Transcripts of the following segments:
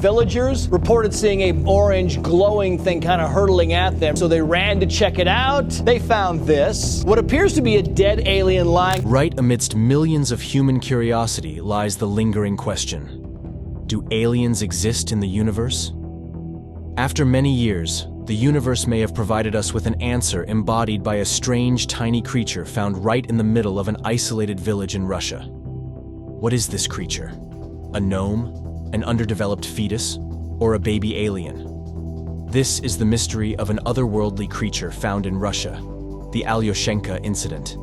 Villagers reported seeing an orange glowing thing kind of hurtling at them, so they ran to check it out. They found this, what appears to be a dead alien lying. Right amidst millions of human curiosity lies the lingering question: do aliens exist in the universe? After many years, the universe may have provided us with an answer embodied by a strange tiny creature found right in the middle of an isolated village in Russia. What is this creature? A gnome? An underdeveloped fetus? Or a baby alien? This is the mystery of an otherworldly creature found in Russia, the Alyoshenka incident.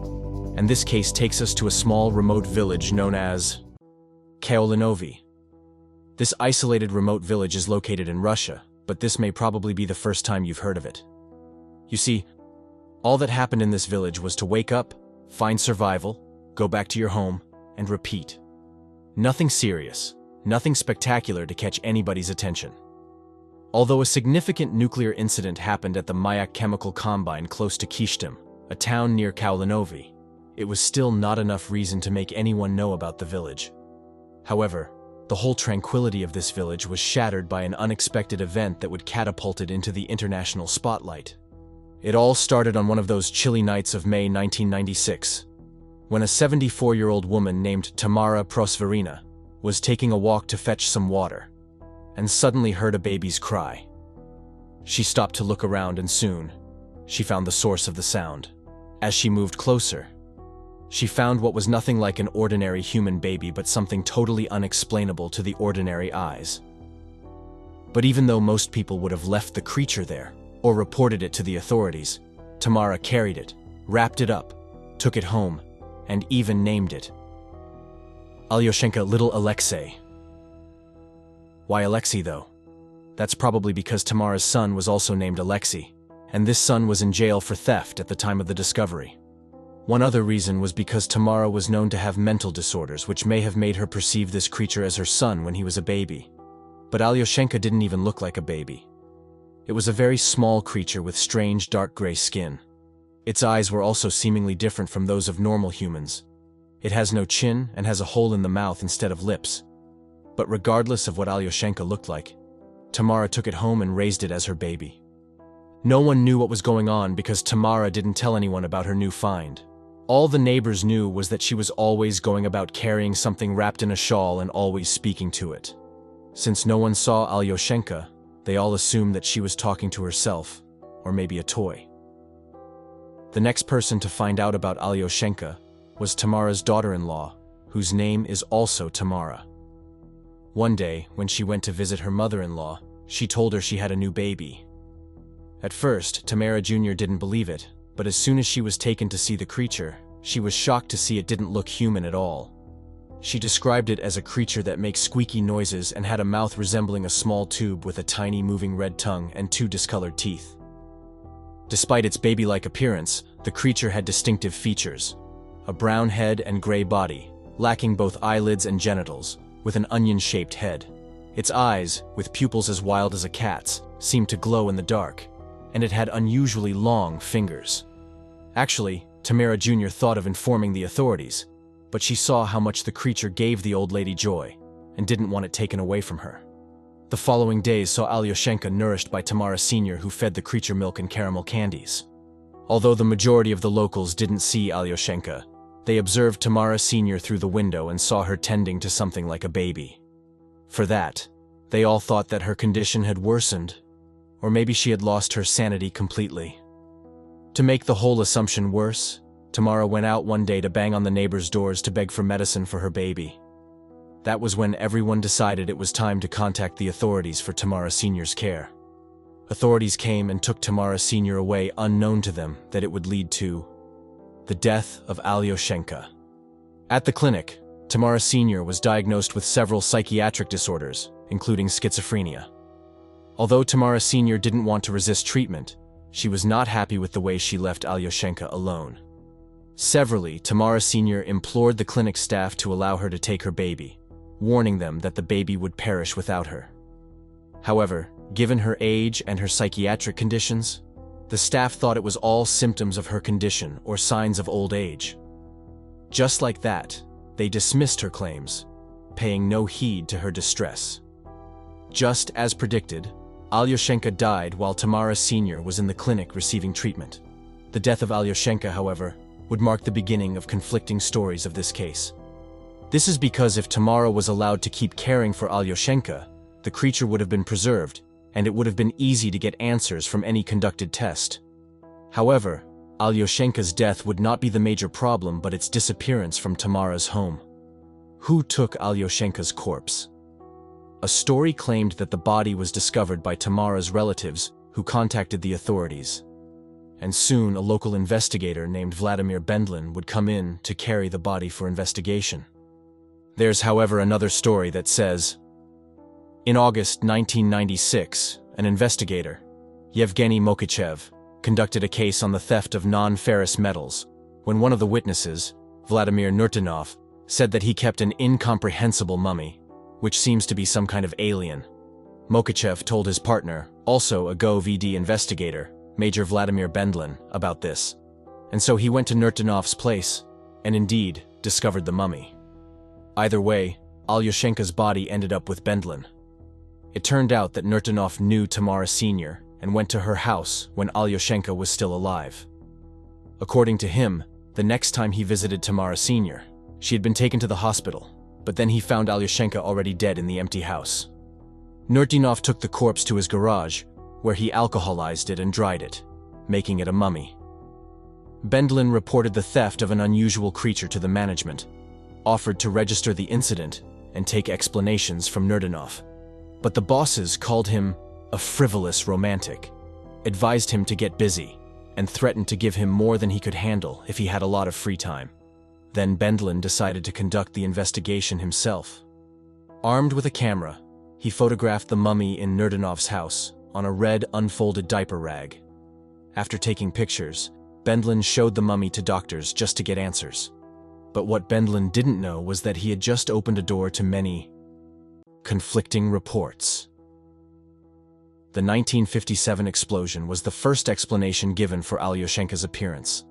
And this case takes us to a small remote village known as Alyonshenka. This isolated remote village is located in Russia, but this may probably be the first time you've heard of it. You see, all that happened in this village was to wake up, find survival, go back to your home, and repeat. Nothing serious. Nothing spectacular to catch anybody's attention. Although a significant nuclear incident happened at the Mayak chemical combine close to Kishtim, a town near Alyonshenka, it was still not enough reason to make anyone know about the village. However, the whole tranquility of this village was shattered by an unexpected event that would catapult it into the international spotlight. It all started on one of those chilly nights of May 1996, when a 74-year-old woman named Tamara Prosverina was taking a walk to fetch some water, and suddenly heard a baby's cry. She stopped to look around, and soon, she found the source of the sound. As she moved closer, she found what was nothing like an ordinary human baby, but something totally unexplainable to the ordinary eyes. But even though most people would have left the creature there, or reported it to the authorities, Tamara carried it, wrapped it up, took it home, and even named it Alyoshenka, little Alexei. Why Alexei, though? That's probably because Tamara's son was also named Alexei, and this son was in jail for theft at the time of the discovery. One other reason was because Tamara was known to have mental disorders, which may have made her perceive this creature as her son when he was a baby. But Alyoshenka didn't even look like a baby. It was a very small creature with strange dark gray skin. Its eyes were also seemingly different from those of normal humans. It has no chin and has a hole in the mouth instead of lips. But regardless of what Alyoshenka looked like, Tamara took it home and raised it as her baby. No one knew what was going on because Tamara didn't tell anyone about her new find. All the neighbors knew was that she was always going about carrying something wrapped in a shawl and always speaking to it. Since no one saw Alyoshenka, they all assumed that she was talking to herself, or maybe a toy. The next person to find out about Alyoshenka was Tamara's daughter-in-law, whose name is also Tamara. One day, when she went to visit her mother-in-law, she told her she had a new baby. At first, Tamara Jr. didn't believe it, but as soon as she was taken to see the creature, she was shocked to see it didn't look human at all. She described it as a creature that makes squeaky noises and had a mouth resembling a small tube with a tiny moving red tongue and two discolored teeth. Despite its baby-like appearance, the creature had distinctive features: a brown head and gray body, lacking both eyelids and genitals, with an onion-shaped head. Its eyes, with pupils as wild as a cat's, seemed to glow in the dark, and it had unusually long fingers. Actually, Tamara Jr. thought of informing the authorities, but she saw how much the creature gave the old lady joy, and didn't want it taken away from her. The following days saw Alyoshenka nourished by Tamara Sr., who fed the creature milk and caramel candies. Although the majority of the locals didn't see Alyoshenka, they observed Tamara Sr. through the window and saw her tending to something like a baby. For that, they all thought that her condition had worsened, or maybe she had lost her sanity completely. To make the whole assumption worse, Tamara went out one day to bang on the neighbors' doors to beg for medicine for her baby. That was when everyone decided it was time to contact the authorities for Tamara Sr.'s care. Authorities came and took Tamara Sr. away, unknown to them that it would lead to the death of Alyoshenka. At the clinic, Tamara Sr. was diagnosed with several psychiatric disorders, including schizophrenia. Although Tamara Sr. didn't want to resist treatment, she was not happy with the way she left Alyoshenka alone. Severally, Tamara Sr. implored the clinic staff to allow her to take her baby, warning them that the baby would perish without her. However, given her age and her psychiatric conditions, the staff thought it was all symptoms of her condition or signs of old age. Just like that, they dismissed her claims, paying no heed to her distress. Just as predicted, Alyoshenka died while Tamara Sr. was in the clinic receiving treatment. The death of Alyoshenka, however, would mark the beginning of conflicting stories of this case. This is because if Tamara was allowed to keep caring for Alyoshenka, the creature would have been preserved, and it would have been easy to get answers from any conducted test. However, Alyoshenka's death would not be the major problem, but its disappearance from Tamara's home. Who took Alyoshenka's corpse? A story claimed that the body was discovered by Tamara's relatives, who contacted the authorities. And soon a local investigator named Vladimir Bendlin would come in to carry the body for investigation. There's, however, another story that says, in August 1996, an investigator, Yevgeny Mokachev, conducted a case on the theft of non-ferrous metals, when one of the witnesses, Vladimir Nurtinov, said that he kept an incomprehensible mummy, which seems to be some kind of alien. Mokachev told his partner, also a GO-VD investigator, Major Vladimir Bendlin, about this, and so he went to Nurtinov's place, and indeed discovered the mummy. Either way, Alyoshenka's body ended up with Bendlin. It turned out that Nurtinov knew Tamara Sr. and went to her house when Alyoshenka was still alive. According to him, the next time he visited Tamara Sr., she had been taken to the hospital, but then he found Alyoshenka already dead in the empty house. Nurtinov took the corpse to his garage, where he alcoholized it and dried it, making it a mummy. Bendlin reported the theft of an unusual creature to the management, offered to register the incident and take explanations from Nurtinov. But the bosses called him a frivolous romantic, advised him to get busy, and threatened to give him more than he could handle if he had a lot of free time. Then Bendlin decided to conduct the investigation himself. Armed with a camera, he photographed the mummy in Nurtinov's house on a red unfolded diaper rag. After taking pictures, Bendlin showed the mummy to doctors just to get answers. But what Bendlin didn't know was that he had just opened a door to many conflicting reports. The 1957 explosion was the first explanation given for Alyoshenka's appearance.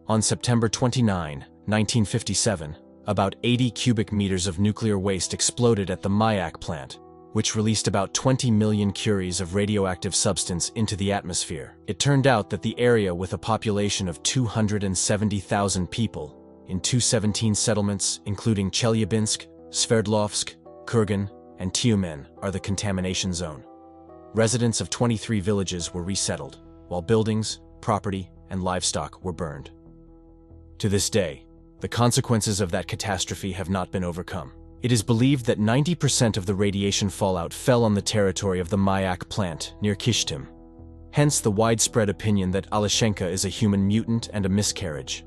On September 29, 1957, about 80 cubic meters of nuclear waste exploded at the Mayak plant, which released about 20 million curies of radioactive substance into the atmosphere. It turned out that the area, with a population of 270,000 people, in 217 settlements including Chelyabinsk, Sverdlovsk, Kurgan, and Tyumen, are the contamination zone. Residents of 23 villages were resettled, while buildings, property, and livestock were burned. To this day, the consequences of that catastrophe have not been overcome. It is believed that 90% of the radiation fallout fell on the territory of the Mayak plant near Kishtim. Hence the widespread opinion that Alyoshenka is a human mutant and a miscarriage.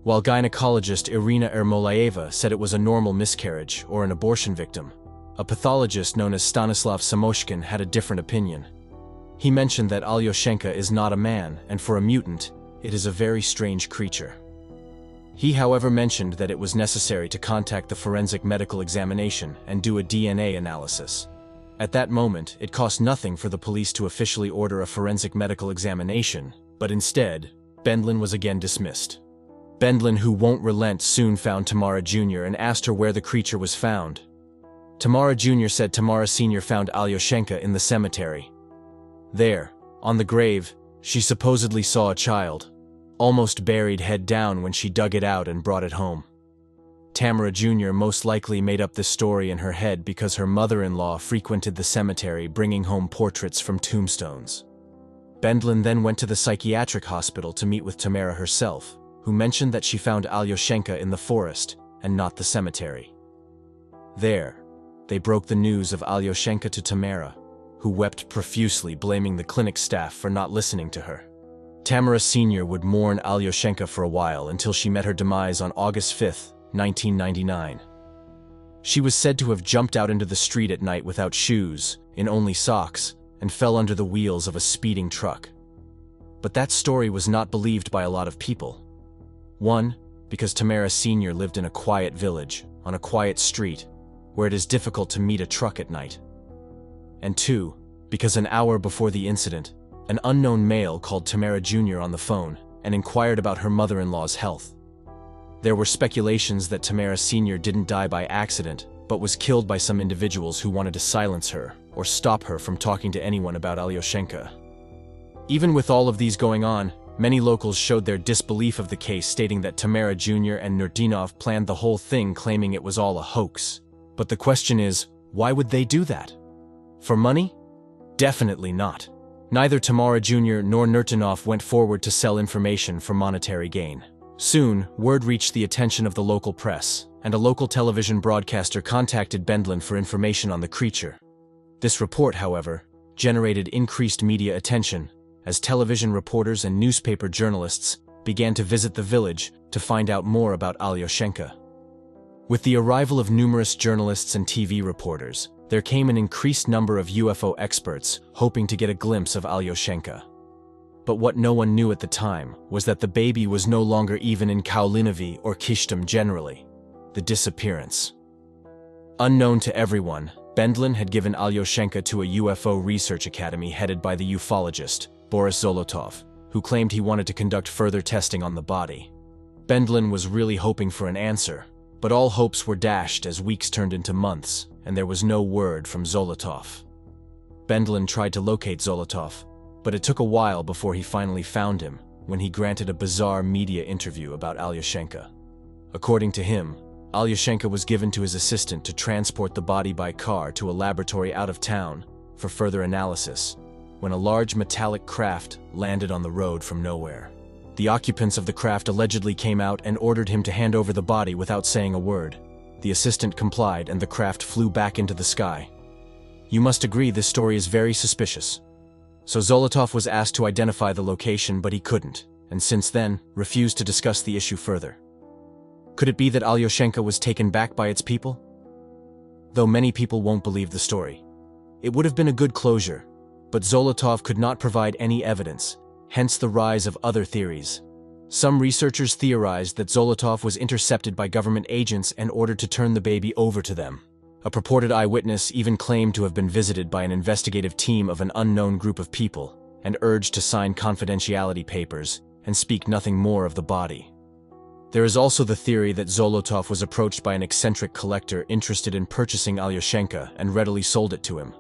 While gynecologist Irina Ermolaeva said it was a normal miscarriage or an abortion victim, a pathologist known as Stanislav Samoshkin had a different opinion. He mentioned that Alyoshenka is not a man, and for a mutant, it is a very strange creature. He, however, mentioned that it was necessary to contact the forensic medical examination and do a DNA analysis. At that moment, it cost nothing for the police to officially order a forensic medical examination, but instead, Bendlin was again dismissed. Bendlin, who won't relent, soon found Tamara Jr. and asked her where the creature was found. Tamara Jr. said Tamara Sr. found Alyoshenka in the cemetery. There, on the grave, she supposedly saw a child, almost buried head down when she dug it out and brought it home. Tamara Jr. most likely made up this story in her head because her mother-in-law frequented the cemetery bringing home portraits from tombstones. Bendlin then went to the psychiatric hospital to meet with Tamara herself, who mentioned that she found Alyoshenka in the forest and not the cemetery. There, they broke the news of Alyoshenka to Tamara, who wept profusely, blaming the clinic staff for not listening to her. Tamara Sr. would mourn Alyoshenka for a while until she met her demise on August 5, 1999. She was said to have jumped out into the street at night without shoes, in only socks, and fell under the wheels of a speeding truck. But that story was not believed by a lot of people. One, because Tamara Sr. lived in a quiet village, on a quiet street, where it is difficult to meet a truck at night. And two, because an hour before the incident, an unknown male called Tamara Jr. on the phone and inquired about her mother-in-law's health. There were speculations that Tamara Sr. didn't die by accident, but was killed by some individuals who wanted to silence her or stop her from talking to anyone about Alyoshenka. Even with all of these going on, many locals showed their disbelief of the case, stating that Tamara Jr. and Nurdinov planned the whole thing, claiming it was all a hoax. But the question is, why would they do that? For money? Definitely not. Neither Tamara Jr. nor Nurdinov went forward to sell information for monetary gain. Soon, word reached the attention of the local press, and a local television broadcaster contacted Bendlin for information on the creature. This report, however, generated increased media attention, as television reporters and newspaper journalists began to visit the village to find out more about Alyoshenka. With the arrival of numerous journalists and TV reporters, there came an increased number of UFO experts hoping to get a glimpse of Alyoshenka. But what no one knew at the time was that the baby was no longer even in Kaolinovi or Kishtim generally. The disappearance. Unknown to everyone, Bendlin had given Alyoshenka to a UFO research academy headed by the ufologist, Boris Zolotov, who claimed he wanted to conduct further testing on the body. Bendlin was really hoping for an answer, but all hopes were dashed as weeks turned into months, and there was no word from Zolotov. Bendlin tried to locate Zolotov, but it took a while before he finally found him when he granted a bizarre media interview about Alyoshenka. According to him, Alyoshenka was given to his assistant to transport the body by car to a laboratory out of town for further analysis, when a large metallic craft landed on the road from nowhere. The occupants of the craft allegedly came out and ordered him to hand over the body without saying a word. The assistant complied and the craft flew back into the sky. You must agree this story is very suspicious. So Zolotov was asked to identify the location, but he couldn't, and since then, refused to discuss the issue further. Could it be that Alyoshenka was taken back by its people? Though many people won't believe the story. It would have been a good closure, but Zolotov could not provide any evidence, hence the rise of other theories. Some researchers theorized that Zolotov was intercepted by government agents and ordered to turn the baby over to them. A purported eyewitness even claimed to have been visited by an investigative team of an unknown group of people and urged to sign confidentiality papers and speak nothing more of the body. There is also the theory that Zolotov was approached by an eccentric collector interested in purchasing Alyoshenka and readily sold it to him.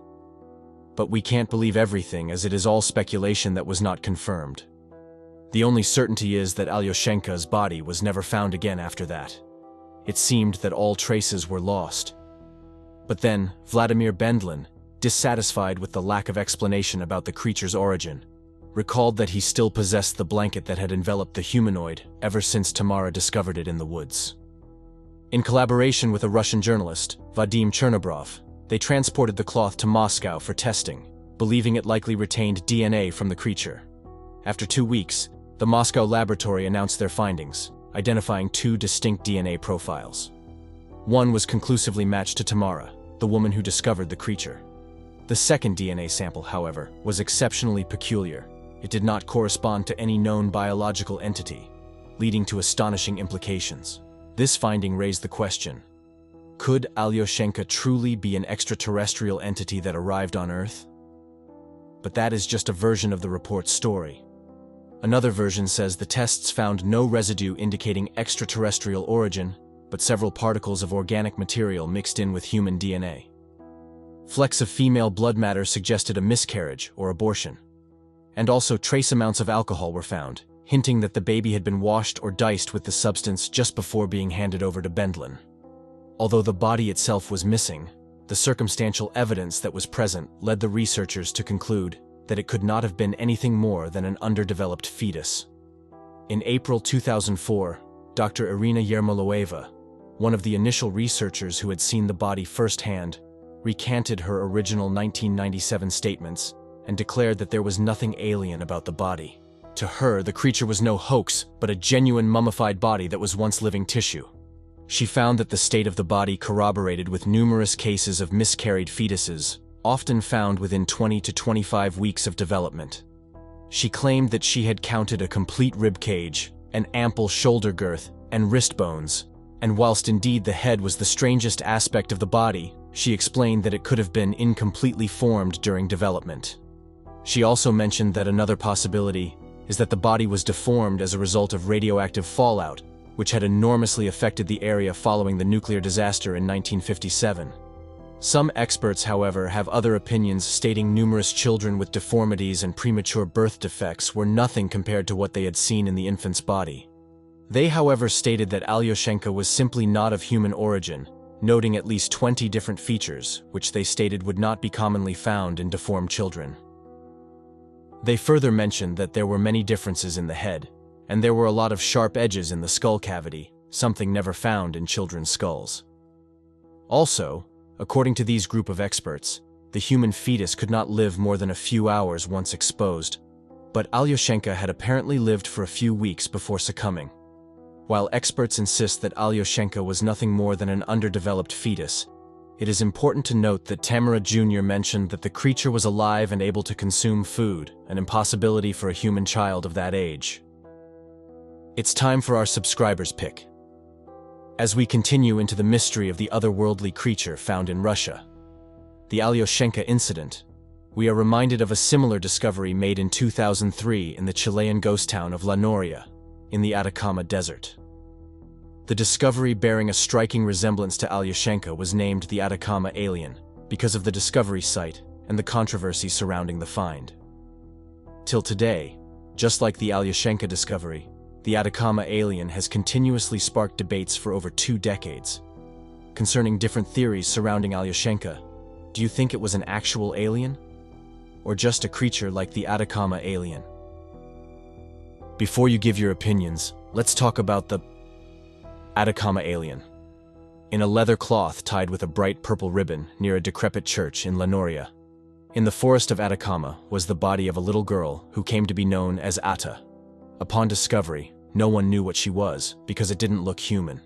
But we can't believe everything, as it is all speculation that was not confirmed. The only certainty is that Alyoshenka's body was never found again after that. It seemed that all traces were lost. But then, Vladimir Bendlin, dissatisfied with the lack of explanation about the creature's origin, recalled that he still possessed the blanket that had enveloped the humanoid ever since Tamara discovered it in the woods. In collaboration with a Russian journalist, Vadim Chernobrov, they transported the cloth to Moscow for testing, believing it likely retained DNA from the creature. After 2 weeks, the Moscow laboratory announced their findings, identifying 2 distinct DNA profiles. One was conclusively matched to Tamara, the woman who discovered the creature. The second DNA sample, however, was exceptionally peculiar. It did not correspond to any known biological entity, leading to astonishing implications. This finding raised the question: could Alyoshenka truly be an extraterrestrial entity that arrived on Earth? But that is just a version of the report's story. Another version says the tests found no residue indicating extraterrestrial origin, but several particles of organic material mixed in with human DNA. Flecks of female blood matter suggested a miscarriage or abortion. And also trace amounts of alcohol were found, hinting that the baby had been washed or diced with the substance just before being handed over to Bendlin. Although the body itself was missing, the circumstantial evidence that was present led the researchers to conclude that it could not have been anything more than an underdeveloped fetus. In April 2004, Dr. Irina Yermoloeva, one of the initial researchers who had seen the body firsthand, recanted her original 1997 statements and declared that there was nothing alien about the body. To her, the creature was no hoax, but a genuine mummified body that was once living tissue. She found that the state of the body corroborated with numerous cases of miscarried fetuses, often found within 20 to 25 weeks of development. She claimed that she had counted a complete rib cage, an ample shoulder girth, and wrist bones, and whilst indeed the head was the strangest aspect of the body, she explained that it could have been incompletely formed during development. She also mentioned that another possibility is that the body was deformed as a result of radioactive fallout, which had enormously affected the area following the nuclear disaster in 1957. Some experts, however, have other opinions, stating numerous children with deformities and premature birth defects were nothing compared to what they had seen in the infant's body. They, however, stated that Alyoshenka was simply not of human origin, noting at least 20 different features, which they stated would not be commonly found in deformed children. They further mentioned that there were many differences in the head, and there were a lot of sharp edges in the skull cavity, something never found in children's skulls. Also, according to these group of experts, the human fetus could not live more than a few hours once exposed, but Alyoshenka had apparently lived for a few weeks before succumbing. While experts insist that Alyoshenka was nothing more than an underdeveloped fetus, it is important to note that Tamara Jr. mentioned that the creature was alive and able to consume food, an impossibility for a human child of that age. It's time for our subscribers' pick. As we continue into the mystery of the otherworldly creature found in Russia, the Alyoshenka incident, we are reminded of a similar discovery made in 2003 in the Chilean ghost town of La Noria, in the Atacama Desert. The discovery, bearing a striking resemblance to Alyoshenka, was named the Atacama alien because of the discovery site and the controversy surrounding the find. Till today, just like the Alyoshenka discovery, the Atacama alien has continuously sparked debates for over 2 decades. Concerning different theories surrounding Alyoshenka, do you think it was an actual alien? Or just a creature like the Atacama alien? Before you give your opinions, let's talk about the Atacama alien. In a leather cloth tied with a bright purple ribbon near a decrepit church in La Noria, in the forest of Atacama, was the body of a little girl who came to be known as Ata. Upon discovery, no one knew what she was because it didn't look human.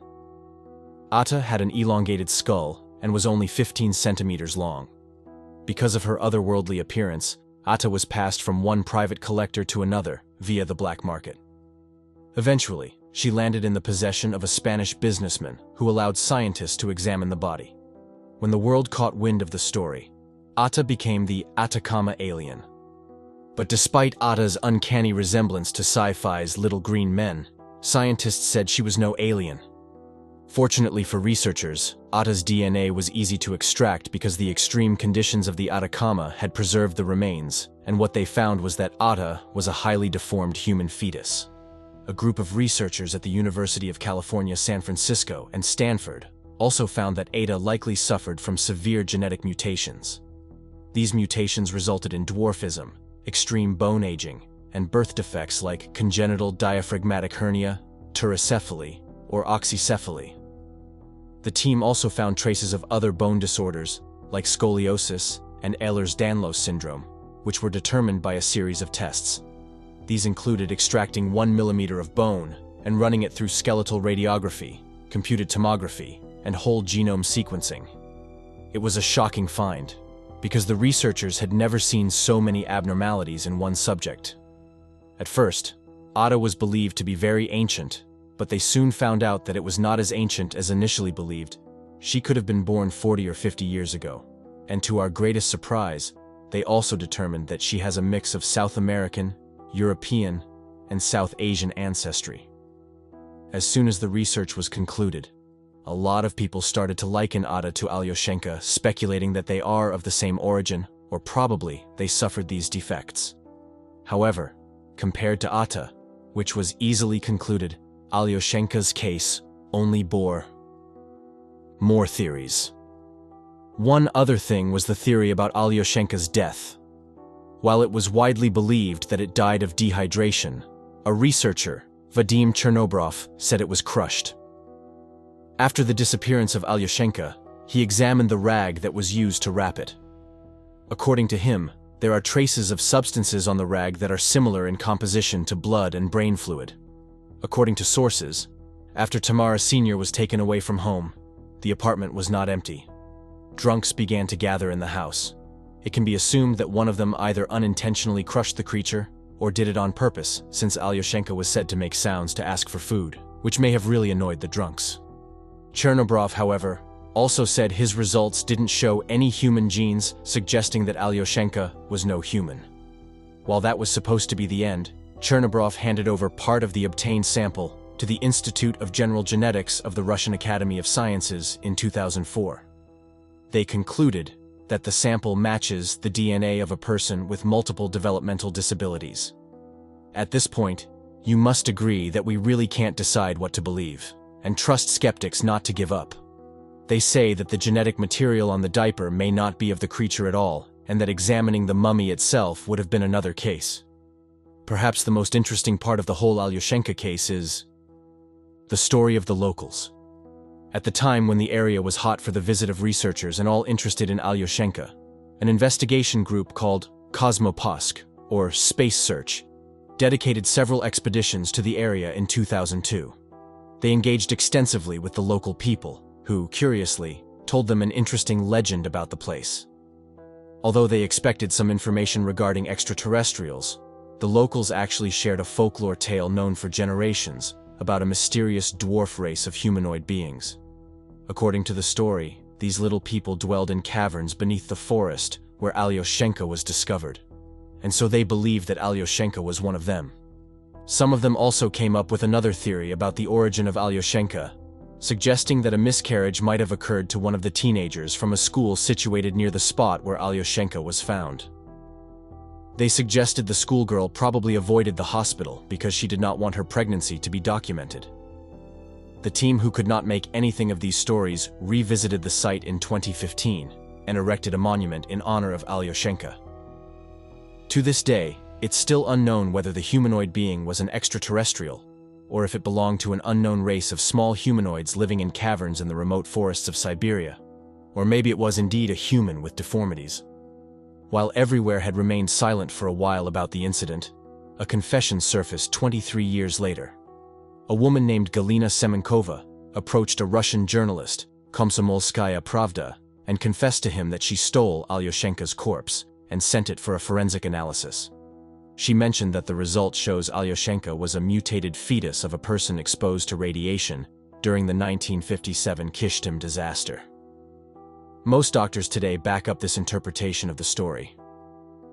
Ata had an elongated skull and was only 15 centimeters long. Because of her otherworldly appearance, Ata was passed from one private collector to another via the black market. Eventually, she landed in the possession of a Spanish businessman who allowed scientists to examine the body. When the world caught wind of the story, Ata became the Atacama alien. But despite Ata's uncanny resemblance to sci-fi's Little Green Men, scientists said she was no alien. Fortunately for researchers, Ata's DNA was easy to extract because the extreme conditions of the Atacama had preserved the remains, and what they found was that Ata was a highly deformed human fetus. A group of researchers at the University of California, San Francisco, and Stanford also found that Ata likely suffered from severe genetic mutations. These mutations resulted in dwarfism, extreme bone aging, and birth defects like congenital diaphragmatic hernia, tetracephaly, or oxycephaly. The team also found traces of other bone disorders like scoliosis and Ehlers-Danlos syndrome, which were determined by a series of tests. These included extracting 1 millimeter of bone and running it through skeletal radiography, computed tomography, and whole genome sequencing. It was a shocking find, because the researchers had never seen so many abnormalities in one subject. At first, Ata was believed to be very ancient, but they soon found out that it was not as ancient as initially believed. She could have been born 40 or 50 years ago, and to our greatest surprise, they also determined that she has a mix of South American, European, and South Asian ancestry. As soon as the research was concluded, a lot of people started to liken Ata to Alyoshenka, speculating that they are of the same origin, or probably they suffered these defects. However, compared to Ata, which was easily concluded, Alyoshenka's case only bore more theories. One other thing was the theory about Alyoshenka's death. While it was widely believed that it died of dehydration, a researcher, Vadim Chernobrov, said it was crushed. After the disappearance of Alyoshenka, he examined the rag that was used to wrap it. According to him, there are traces of substances on the rag that are similar in composition to blood and brain fluid. According to sources, after Tamara Sr. was taken away from home, the apartment was not empty. Drunks began to gather in the house. It can be assumed that one of them either unintentionally crushed the creature or did it on purpose, since Alyoshenka was said to make sounds to ask for food, which may have really annoyed the drunks. Chernobrov, however, also said his results didn't show any human genes, suggesting that Alyoshenka was no human. While that was supposed to be the end, Chernobrov handed over part of the obtained sample to the Institute of General Genetics of the Russian Academy of Sciences in 2004. They concluded that the sample matches the DNA of a person with multiple developmental disabilities. At this point, you must agree that we really can't decide what to believe, and trust skeptics not to give up. They say that the genetic material on the diaper may not be of the creature at all, and that examining the mummy itself would have been another case. Perhaps the most interesting part of the whole Alyoshenka case is the story of the locals. At the time when the area was hot for the visit of researchers and all interested in Alyoshenka, an investigation group called Cosmoposk, or Space Search, dedicated several expeditions to the area in 2002. They engaged extensively with the local people, who, curiously, told them an interesting legend about the place. Although they expected some information regarding extraterrestrials, the locals actually shared a folklore tale known for generations about a mysterious dwarf race of humanoid beings. According to the story, these little people dwelled in caverns beneath the forest where Alyoshenka was discovered, and so they believed that Alyoshenka was one of them. Some of them also came up with another theory about the origin of Alyoshenka, suggesting that a miscarriage might have occurred to one of the teenagers from a school situated near the spot where Alyoshenka was found. They suggested the schoolgirl probably avoided the hospital because she did not want her pregnancy to be documented. The team who could not make anything of these stories revisited the site in 2015 and erected a monument in honor of Alyoshenka. To this day, it's still unknown whether the humanoid being was an extraterrestrial, or if it belonged to an unknown race of small humanoids living in caverns in the remote forests of Siberia, or maybe it was indeed a human with deformities. While everywhere had remained silent for a while about the incident, a confession surfaced 23 years later. A woman named Galina Semenkova approached a Russian journalist, Komsomolskaya Pravda, and confessed to him that she stole Alyoshenka's corpse and sent it for a forensic analysis. She mentioned that the result shows Alyoshenka was a mutated fetus of a person exposed to radiation during the 1957 Kishtim disaster. Most doctors today back up this interpretation of the story.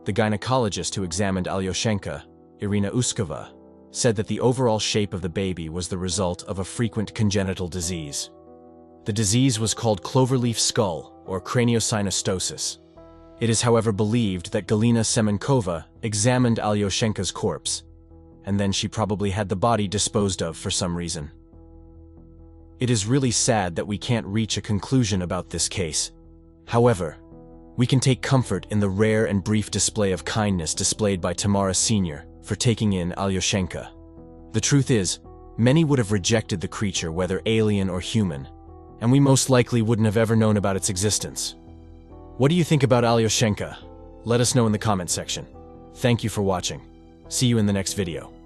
The gynecologist who examined Alyoshenka, Irina Uskova, said that the overall shape of the baby was the result of a frequent congenital disease. The disease was called cloverleaf skull or craniosynostosis. It is, however, believed that Galina Semenkova examined Alyoshenka's corpse, and then she probably had the body disposed of for some reason. It is really sad that we can't reach a conclusion about this case. However, we can take comfort in the rare and brief display of kindness displayed by Tamara Sr. for taking in Alyoshenka. The truth is, many would have rejected the creature, whether alien or human, and we most likely wouldn't have ever known about its existence. What do you think about Alyoshenka? Let us know in the comment section. Thank you for watching. See you in the next video.